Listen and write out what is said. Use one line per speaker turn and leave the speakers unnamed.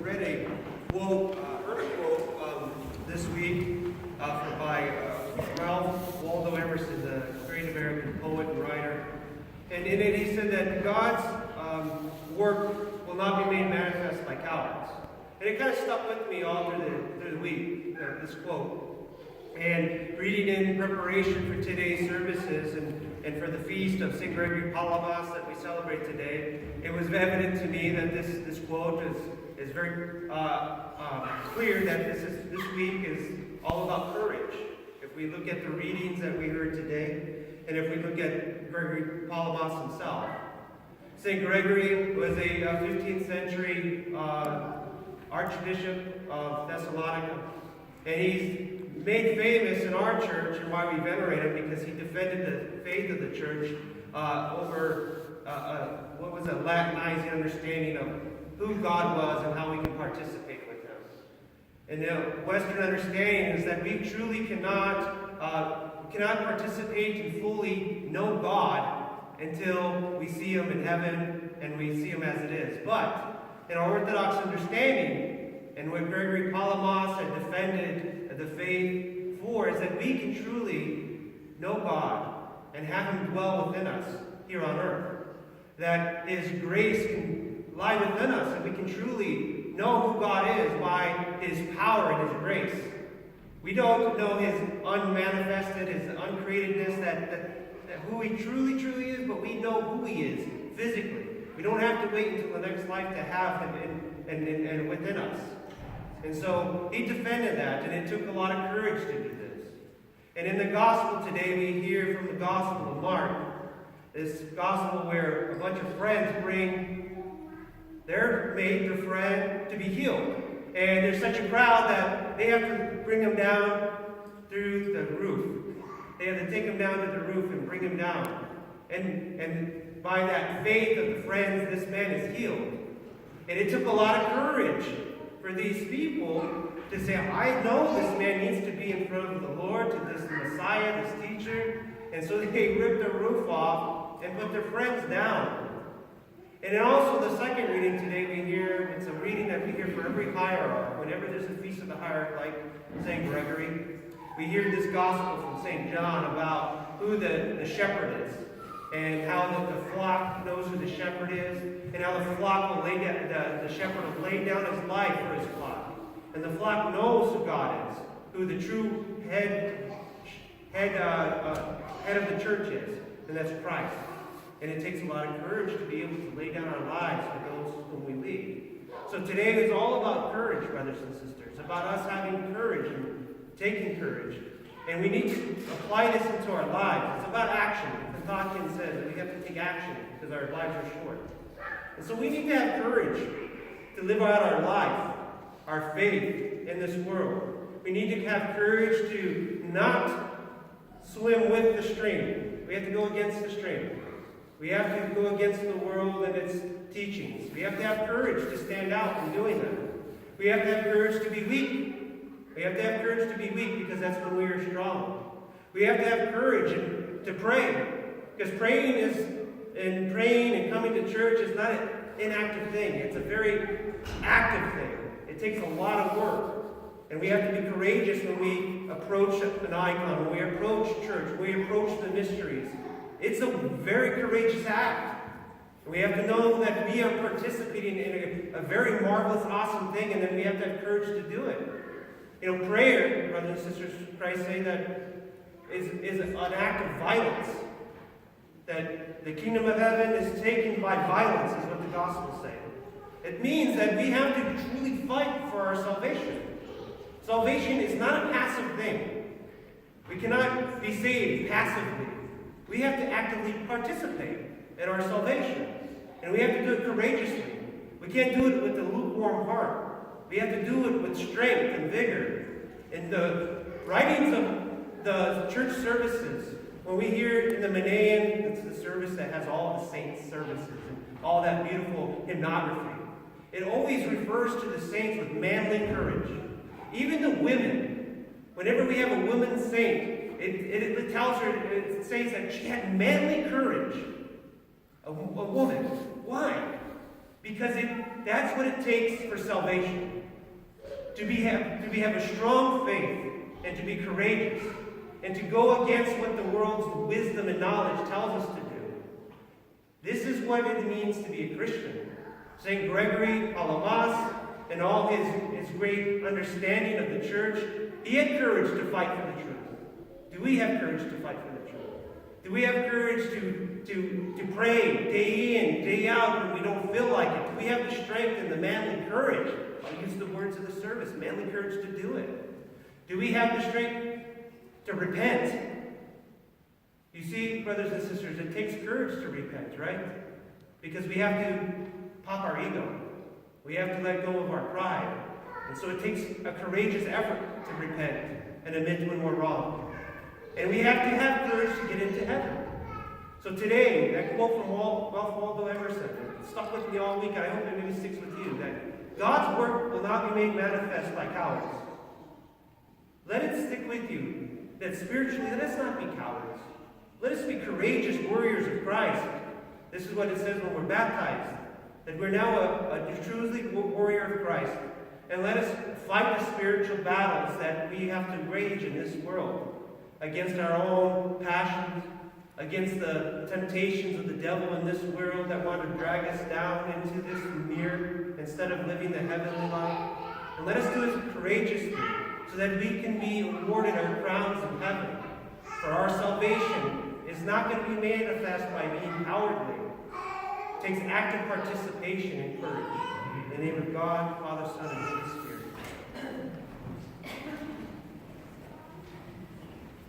read a quote, heard a quote this week by Ralph Waldo Emerson, the great American poet and writer. And in it he said that God's work will not be made manifest by cowards. And it kind of stuck with me all through the week, this quote. And reading in preparation for today's services and for the feast of St. Gregory Palamas that we celebrate today, it was evident to me that this quote is very clear that this week is all about courage. If we look at the readings that we heard today, and if we look at Gregory Palamas himself. St. Gregory was a 15th century Archbishop of Thessalonica, and he's made famous in our church and why we venerate him because he defended the faith of the church over what was a Latinizing understanding of who God was and how we can participate with him. And the Western understanding is that we truly cannot participate and fully know God until we see him in heaven and we see him as it is. But in our Orthodox understanding, and what Gregory Palamas had defended the faith for, is that we can truly know God and have him dwell within us here on earth. That his grace can lie within us, and we can truly know who God is by his power and his grace. We don't know his unmanifested, his uncreatedness, that who he truly is, but we know who he is physically. We don't have to wait until the next life to have him and within us. And so he defended that, and it took a lot of courage to do this. And in the gospel today, we hear from the gospel of Mark, this gospel where a bunch of friends bring their mate, their friend, to be healed. And there's such a crowd that they have to bring him down through the roof. They have to take him down to the roof and bring him down. And by that faith of the friends, this man is healed. And it took a lot of courage for these people to say, I know this man needs to be in front of the Lord, to this Messiah, this teacher. And so they ripped the roof off and put their friends down. And then also the second reading today we hear, it's a reading that we hear for every hierarch. Whenever there's a feast of the hierarch like St. Gregory, we hear this gospel from St. John about who the shepherd is, and how the flock knows who the shepherd is, and how the flock will lay down, the shepherd will lay down his life for his flock. And the flock knows who God is, who the true head of the church is, and that's Christ. And it takes a lot of courage to be able to lay down our lives for those whom we lead. So today is all about courage, brothers and sisters, about us having courage and taking courage. And we need to apply this into our lives. It's about action. The Tolkien says that we have to take action because our lives are short. And so we need to have courage to live out our life, our faith in this world. We need to have courage to not swim with the stream. We have to go against the stream. We have to go against the world and its teachings. We have to have courage to stand out in doing that. We have to have courage to be weak. We have to have courage to be weak because that's when we are strong. We have to have courage to pray. Because praying and coming to church is not an inactive thing. It's a very active thing. It takes a lot of work. And we have to be courageous when we approach an icon, when we approach church, when we approach the mysteries. It's a very courageous act. And we have to know that we are participating in a very marvelous, awesome thing, and then we have to have courage to do it. You know, prayer, brothers and sisters, Christ say that is an act of violence. That the kingdom of heaven is taken by violence, is what the gospel says. It means that we have to truly fight for our salvation. Salvation is not a passive thing. We cannot be saved passively. We have to actively participate in our salvation. And we have to do it courageously. We can't do it with a lukewarm heart. We have to do it with strength and vigor. In the writings of the church services, when we hear in the Manean, it's the service that has all the saints' services and all that beautiful hymnography. It always refers to the saints with manly courage. Even the women, whenever we have a woman saint, it tells her, it says that she had manly courage. A woman. Why? Because it that's what it takes for salvation. To have a strong faith and to be courageous and to go against what the world's wisdom and knowledge tells us to do. This is what it means to be a Christian. St. Gregory Palamas, and all his great understanding of the church, he had courage to fight for the truth. Do we have courage to fight for the truth? Do we have courage to pray day in, day out when we don't feel like it? Do we have the strength and the manly courage? I'll use the words of the service, manly courage to do it. Do we have the strength to repent? You see, brothers and sisters, it takes courage to repent, right? Because we have to pop our ego. We have to let go of our pride. And so it takes a courageous effort to repent and admit when we're wrong. And we have to have courage to get into heaven. So today, that quote from Ralph Waldo Emerson, it stuck with me all week, and I hope it maybe sticks with you, that God's work will not be made manifest by cowards. Let it stick with you that spiritually, let us not be cowards. Let us be courageous warriors of Christ. This is what it says when we're baptized, that we're now a truly warrior of Christ. And let us fight the spiritual battles that we have to wage in this world against our own passions, against the temptations of the devil in this world that want to drag us down into this mirror instead of living the heavenly life. And let us do it courageously so that we can be awarded our crowns in heaven. For our salvation is not going to be manifest by being cowardly. It takes active participation and courage. In the name of God, Father, Son, and Holy Spirit.